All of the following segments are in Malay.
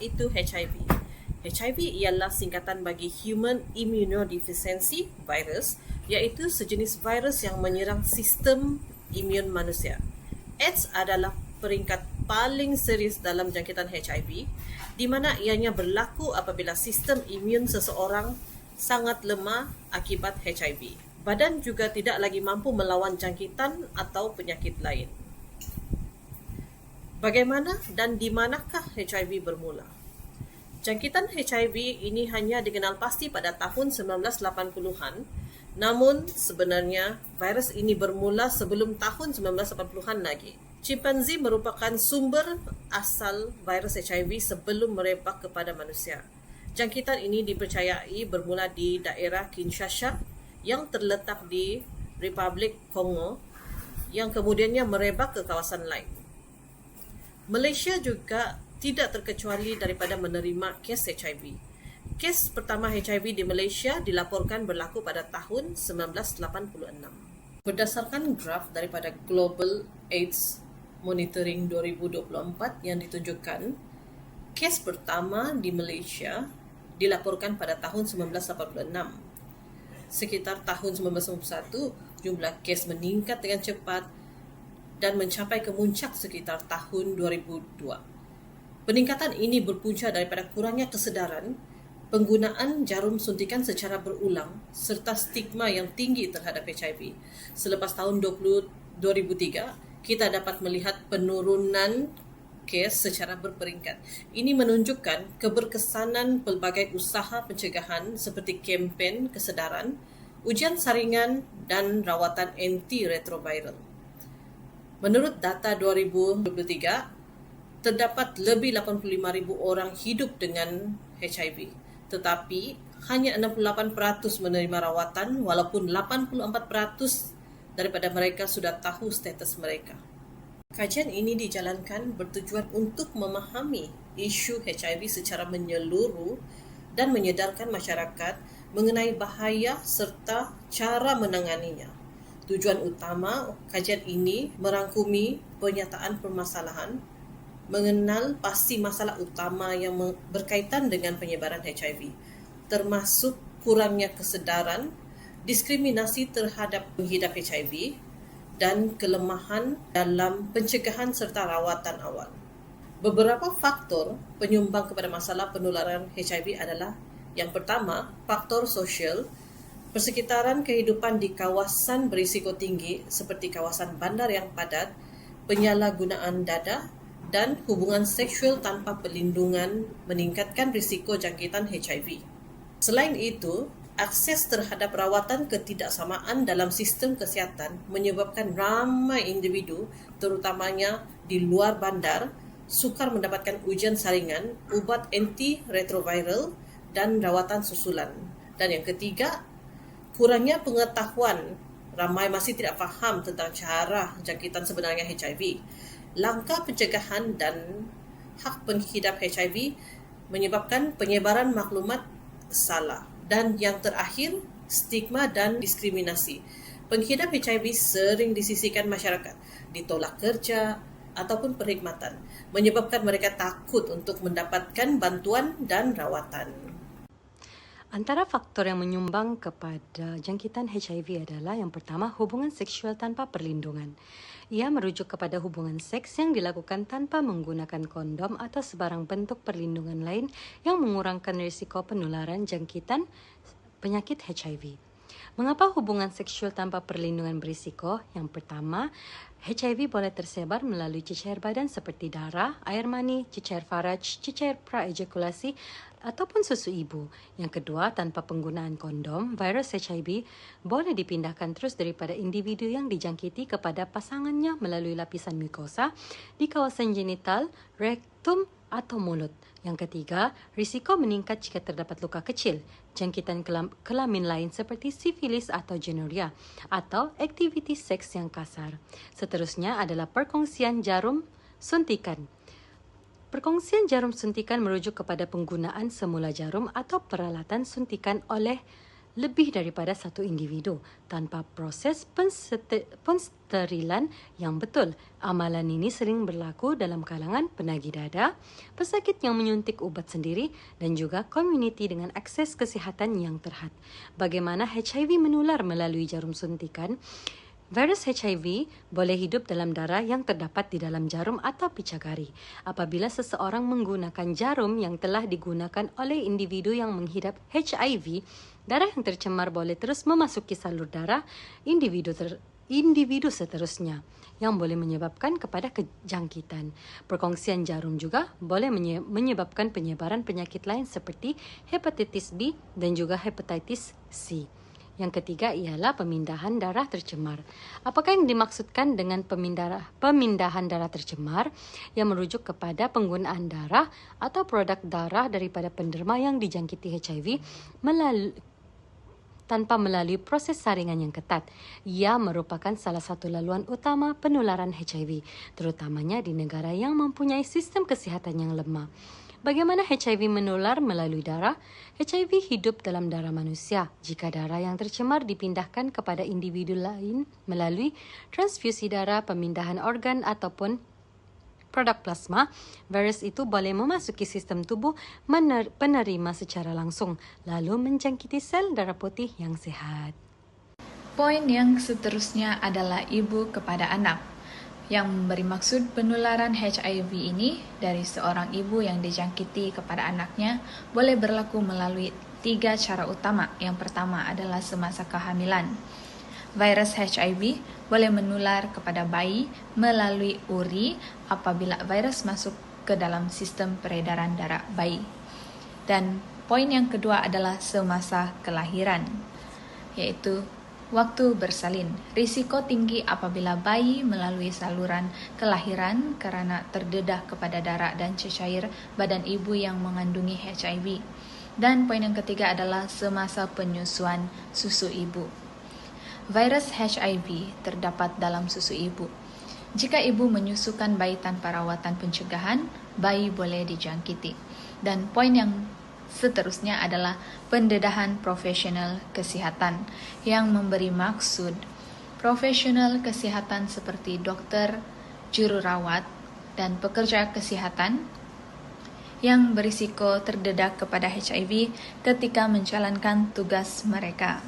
itu HIV? HIV ialah singkatan bagi Human Immunodeficiency Virus, iaitu sejenis virus yang menyerang sistem imun manusia. AIDS adalah peringkat paling serius dalam jangkitan HIV, di mana ianya berlaku apabila sistem imun seseorang sangat lemah akibat HIV. Badan juga tidak lagi mampu melawan jangkitan atau penyakit lain. Bagaimana dan di manakah HIV bermula? Jangkitan HIV ini hanya dikenal pasti pada tahun 1980-an, namun sebenarnya virus ini bermula sebelum tahun 1980-an lagi. Chimpanzee merupakan sumber asal virus HIV sebelum merebak kepada manusia. Jangkitan ini dipercayai bermula di daerah Kinshasa yang terletak di Republik Kongo yang kemudiannya merebak ke kawasan lain. Malaysia juga tidak terkecuali daripada menerima kes HIV. Kes pertama HIV di Malaysia dilaporkan berlaku pada tahun 1986. Berdasarkan graf daripada Global AIDS Monitoring 2024 yang ditunjukkan, kes pertama di Malaysia dilaporkan pada tahun 1986. Sekitar tahun 1991, jumlah kes meningkat dengan cepat dan mencapai kemuncak sekitar tahun 2002. Peningkatan ini berpunca daripada kurangnya kesedaran, penggunaan jarum suntikan secara berulang serta stigma yang tinggi terhadap HIV. Selepas tahun 2003, kita dapat melihat penurunan kes secara berperingkat. Ini menunjukkan keberkesanan pelbagai usaha pencegahan seperti kempen kesedaran, ujian saringan dan rawatan antiretroviral. Menurut data 2023, terdapat lebih 85,000 orang hidup dengan HIV, tetapi hanya 68% menerima rawatan walaupun 84% daripada mereka sudah tahu status mereka. Kajian ini dijalankan bertujuan untuk memahami isu HIV secara menyeluruh dan menyedarkan masyarakat mengenai bahaya serta cara menanganinya. Tujuan utama kajian ini merangkumi penyataan permasalahan, mengenal pasti masalah utama yang berkaitan dengan penyebaran HIV, termasuk kurangnya kesedaran, diskriminasi terhadap pengidap HIV, dan kelemahan dalam pencegahan serta rawatan awal. Beberapa faktor penyumbang kepada masalah penularan HIV adalah: yang pertama, faktor sosial. Persekitaran kehidupan di kawasan berisiko tinggi seperti kawasan bandar yang padat, penyalahgunaan dada, dan hubungan seksual tanpa perlindungan meningkatkan risiko jangkitan HIV. Selain itu, akses terhadap rawatan ketidaksamaan dalam sistem kesihatan menyebabkan ramai individu, terutamanya di luar bandar, sukar mendapatkan ujian saringan, ubat antiretroviral, dan rawatan susulan. Dan yang ketiga, kurangnya pengetahuan. Ramai masih tidak faham tentang cara jangkitan sebenarnya HIV. Langkah pencegahan dan hak pengidap HIV menyebabkan penyebaran maklumat salah. Dan yang terakhir, stigma dan diskriminasi. Pengidap HIV sering disisihkan masyarakat, ditolak kerja ataupun perkhidmatan, menyebabkan mereka takut untuk mendapatkan bantuan dan rawatan. Antara faktor yang menyumbang kepada jangkitan HIV adalah yang pertama, hubungan seksual tanpa perlindungan. Ia merujuk kepada hubungan seks yang dilakukan tanpa menggunakan kondom atau sebarang bentuk perlindungan lain yang mengurangkan risiko penularan jangkitan penyakit HIV. Mengapa hubungan seksual tanpa perlindungan berisiko? Yang pertama, HIV boleh tersebar melalui cecair badan seperti darah, air mani, cecair faraj, cecair praejakulasi ataupun susu ibu. Yang kedua, tanpa penggunaan kondom, virus HIV boleh dipindahkan terus daripada individu yang dijangkiti kepada pasangannya melalui lapisan mukosa di kawasan genital, rektum atau mulut. Yang ketiga, risiko meningkat jika terdapat luka kecil, jangkitan kelamin lain seperti sifilis atau gonorrhea, atau aktiviti seks yang kasar. Seterusnya adalah perkongsian jarum suntikan. Perkongsian jarum suntikan merujuk kepada penggunaan semula jarum atau peralatan suntikan oleh lebih daripada satu individu tanpa proses pensterilan yang betul. Amalan ini sering berlaku dalam kalangan penagih dada, pesakit yang menyuntik ubat sendiri dan juga komuniti dengan akses kesihatan yang terhad. Bagaimana HIV menular melalui jarum suntikan? Virus HIV boleh hidup dalam darah yang terdapat di dalam jarum atau picagari. Apabila seseorang menggunakan jarum yang telah digunakan oleh individu yang menghidap HIV, darah yang tercemar boleh terus memasuki salur darah individu seterusnya yang boleh menyebabkan kepada kejangkitan. Perkongsian jarum juga boleh menyebabkan penyebaran penyakit lain seperti hepatitis B dan juga hepatitis C. Yang ketiga ialah pemindahan darah tercemar. Apakah yang dimaksudkan dengan pemindahan darah tercemar? Yang merujuk kepada penggunaan darah atau produk darah daripada penderma yang dijangkiti HIV tanpa melalui proses saringan yang ketat. Ia merupakan salah satu laluan utama penularan HIV, terutamanya di negara yang mempunyai sistem kesihatan yang lemah. Bagaimana HIV menular melalui darah? HIV hidup dalam darah manusia. Jika darah yang tercemar dipindahkan kepada individu lain melalui transfusi darah, pemindahan organ ataupun produk plasma, virus itu boleh memasuki sistem tubuh penerima secara langsung, lalu menjangkiti sel darah putih yang sehat. Poin yang seterusnya adalah ibu kepada anak. Yang memberi maksud penularan HIV ini dari seorang ibu yang dijangkiti kepada anaknya boleh berlaku melalui 3 cara utama. Yang pertama adalah semasa kehamilan. Virus HIV boleh menular kepada bayi melalui uri apabila virus masuk ke dalam sistem peredaran darah bayi. Dan poin yang kedua adalah semasa kelahiran, yaitu waktu bersalin. Risiko tinggi apabila bayi melalui saluran kelahiran karena terdedah kepada darah dan cecair badan ibu yang mengandungi HIV. Dan poin yang ketiga adalah semasa penyusuan susu ibu. Virus HIV terdapat dalam susu ibu. Jika ibu menyusukan bayi tanpa rawatan pencegahan, bayi boleh dijangkiti. Dan poin yang seterusnya adalah pendedahan profesional kesihatan yang memberi maksud profesional kesihatan seperti dokter, juru rawat, dan pekerja kesihatan yang berisiko terdedah kepada HIV ketika menjalankan tugas mereka.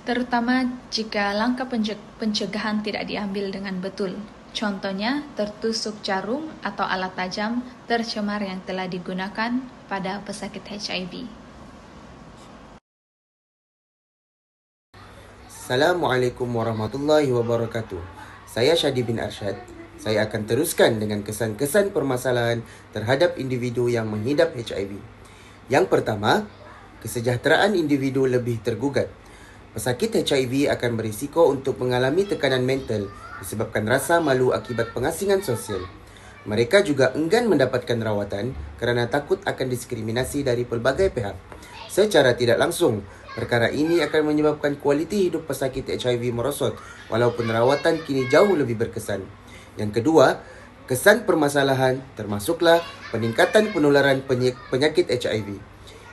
Terutama jika langkah pencegahan tidak diambil dengan betul. Contohnya, tertusuk jarum atau alat tajam tercemar yang telah digunakan pada pesakit HIV. Assalamualaikum warahmatullahi wabarakatuh. Saya Syadi bin Arsyad. Saya akan teruskan dengan kesan-kesan permasalahan terhadap individu yang mengidap HIV. Yang pertama, kesejahteraan individu lebih tergugat. Pesakit HIV akan berisiko untuk mengalami tekanan mental disebabkan rasa malu akibat pengasingan sosial. Mereka juga enggan mendapatkan rawatan kerana takut akan diskriminasi dari pelbagai pihak. Secara tidak langsung, perkara ini akan menyebabkan kualiti hidup pesakit HIV merosot walaupun rawatan kini jauh lebih berkesan. Yang kedua, kesan permasalahan termasuklah peningkatan penularan penyakit HIV.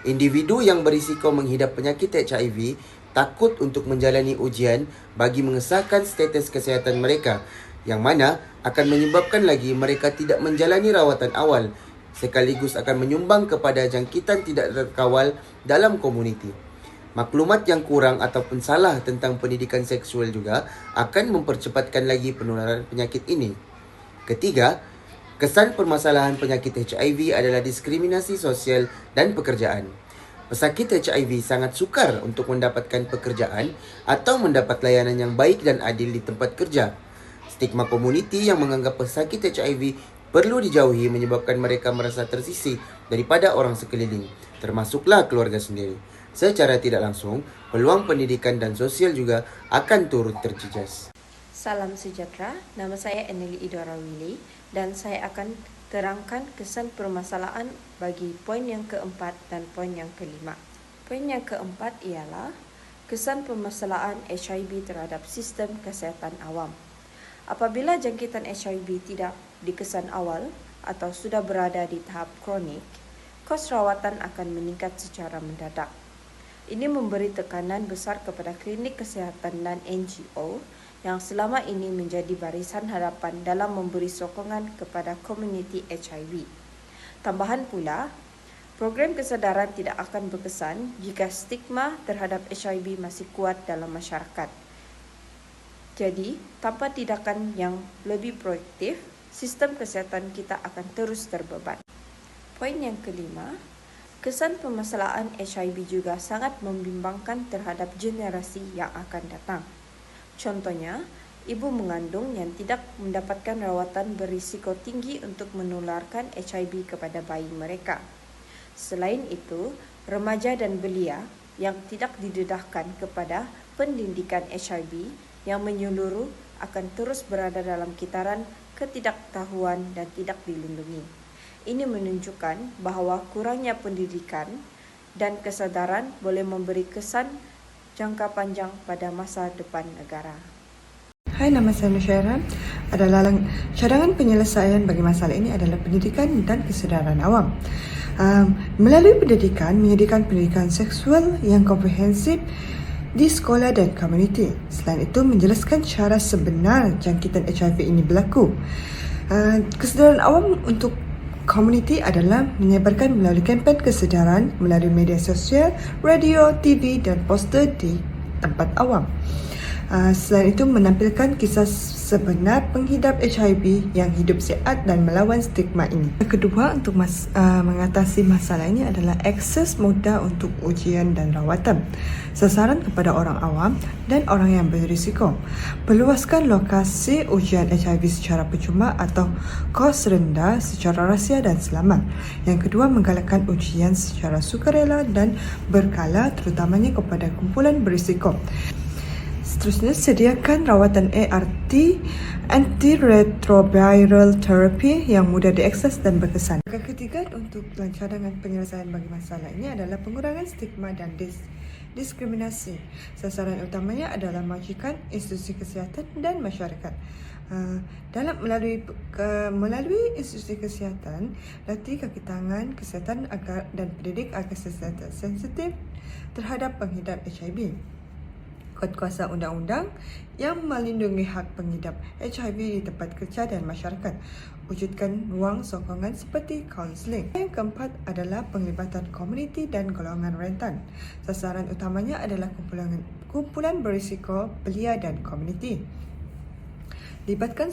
Individu yang berisiko menghidap penyakit HIV takut untuk menjalani ujian bagi mengesahkan status kesihatan mereka, yang mana akan menyebabkan lagi mereka tidak menjalani rawatan awal sekaligus akan menyumbang kepada jangkitan tidak terkawal dalam komuniti. Maklumat yang kurang ataupun salah tentang pendidikan seksual juga akan mempercepatkan lagi penularan penyakit ini. Ketiga, kesan permasalahan penyakit HIV adalah diskriminasi sosial dan pekerjaan. Pesakit HIV sangat sukar untuk mendapatkan pekerjaan atau mendapat layanan yang baik dan adil di tempat kerja. Stigma komuniti yang menganggap pesakit HIV perlu dijauhi menyebabkan mereka merasa tersisih daripada orang sekeliling, termasuklah keluarga sendiri. Secara tidak langsung, peluang pendidikan dan sosial juga akan turut terjejas. Salam sejahtera, nama saya Eneli Idora Willy dan saya akan terangkan kesan permasalahan bagi poin yang keempat dan poin yang kelima. Poin yang keempat ialah kesan permasalahan HIV terhadap sistem kesihatan awam. Apabila jangkitan HIV tidak dikesan awal atau sudah berada di tahap kronik, kos rawatan akan meningkat secara mendadak. Ini memberi tekanan besar kepada klinik kesihatan dan NGO yang selama ini menjadi barisan hadapan dalam memberi sokongan kepada komuniti HIV. Tambahan pula, program kesedaran tidak akan berkesan jika stigma terhadap HIV masih kuat dalam masyarakat. Jadi, tanpa tindakan yang lebih proaktif, sistem kesihatan kita akan terus terbeban. Poin yang kelima, kesan permasalahan HIV juga sangat membimbangkan terhadap generasi yang akan datang. Contohnya, ibu mengandung yang tidak mendapatkan rawatan berisiko tinggi untuk menularkan HIV kepada bayi mereka. Selain itu, remaja dan belia yang tidak didedahkan kepada pendidikan HIV yang menyeluruh akan terus berada dalam kitaran ketidaktahuan dan tidak dilindungi. Ini menunjukkan bahawa kurangnya pendidikan dan kesadaran boleh memberi kesan jangka panjang pada masa depan negara. Hai, nama saya Nusyaira. Cadangan penyelesaian bagi masalah ini adalah pendidikan dan kesedaran awam. Melalui pendidikan, menyediakan pendidikan seksual yang komprehensif di sekolah dan komuniti. Selain itu, menjelaskan cara sebenar jangkitan HIV ini berlaku. Kesedaran awam untuk komuniti adalah menyebarkan melalui kempen kesedaran melalui media sosial, radio, TV dan poster di tempat awam. Selain itu, menampilkan kisah sebenar penghidap HIV yang hidup sihat dan melawan stigma ini. Yang kedua, untuk mengatasi masalah ini adalah akses mudah untuk ujian dan rawatan. Sasaran kepada orang awam dan orang yang berisiko. Perluaskan lokasi ujian HIV secara percuma atau kos rendah secara rahsia dan selamat. Yang kedua, menggalakkan ujian secara sukarela dan berkala, terutamanya kepada kumpulan berisiko. Seterusnya, sediakan rawatan ART, antiretroviral therapy yang mudah diakses dan berkesan. Yang ketiga, untuk cadangan penyelesaian bagi masalah ini adalah pengurangan stigma dan diskriminasi. Sasaran utamanya adalah majikan, institusi kesihatan dan masyarakat. Melalui institusi kesihatan, latih kaki tangan kesihatan dan pendidik agar sensitif terhadap penghidap HIV. Kuasa undang-undang yang melindungi hak pengidap HIV di tempat kerja dan masyarakat. Wujudkan ruang sokongan seperti kaunseling. Yang keempat adalah penglibatan komuniti dan golongan rentan. Sasaran utamanya adalah kumpulan berisiko, belia dan komuniti. Libatkan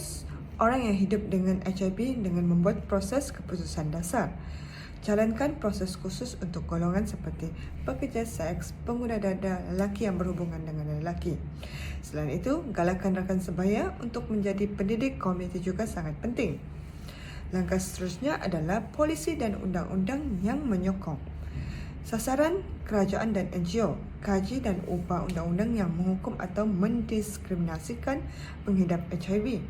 orang yang hidup dengan HIV dengan membuat proses keputusan dasar. Jalankan proses khusus untuk golongan seperti pekerja seks, pengguna dada, lelaki yang berhubungan dengan lelaki. Selain itu, galakkan rakan sebaya untuk menjadi pendidik komuniti juga sangat penting. Langkah seterusnya adalah polisi dan undang-undang yang menyokong. Sasaran kerajaan dan NGO, kaji dan ubah undang-undang yang menghukum atau mendiskriminasikan penghidap HIV.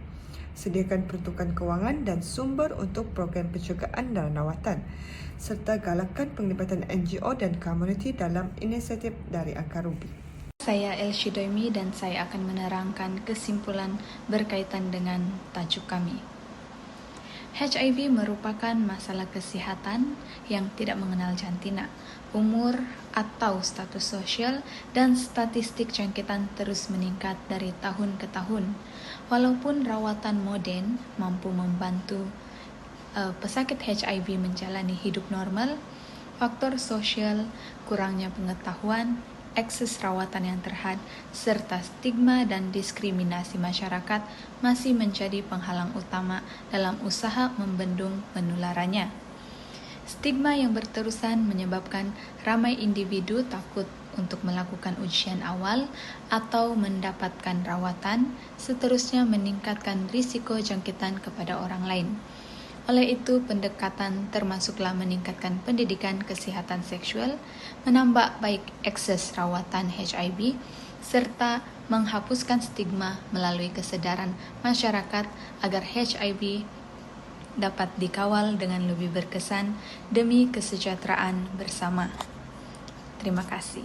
Sediakan peruntukan kewangan dan sumber untuk program pencegahan dan rawatan, serta galakkan penglibatan NGO dan komuniti dalam inisiatif dari angka rubi. Saya Elsie Doimi dan saya akan menerangkan kesimpulan berkaitan dengan tajuk kami. HIV merupakan masalah kesehatan yang tidak mengenal jantina, umur, atau status sosial, dan statistik jangkitan terus meningkat dari tahun ke tahun. Walaupun rawatan moden mampu membantu pesakit HIV menjalani hidup normal, faktor sosial, kurangnya pengetahuan, akses rawatan yang terhad, serta stigma dan diskriminasi masyarakat masih menjadi penghalang utama dalam usaha membendung penularannya. Stigma yang berterusan menyebabkan ramai individu takut untuk melakukan ujian awal atau mendapatkan rawatan, seterusnya meningkatkan risiko jangkitan kepada orang lain. Oleh itu, pendekatan termasuklah meningkatkan pendidikan kesehatan seksual, menambah baik akses rawatan HIV, serta menghapuskan stigma melalui kesedaran masyarakat agar HIV dapat dikawal dengan lebih berkesan demi kesejahteraan bersama. Terima kasih.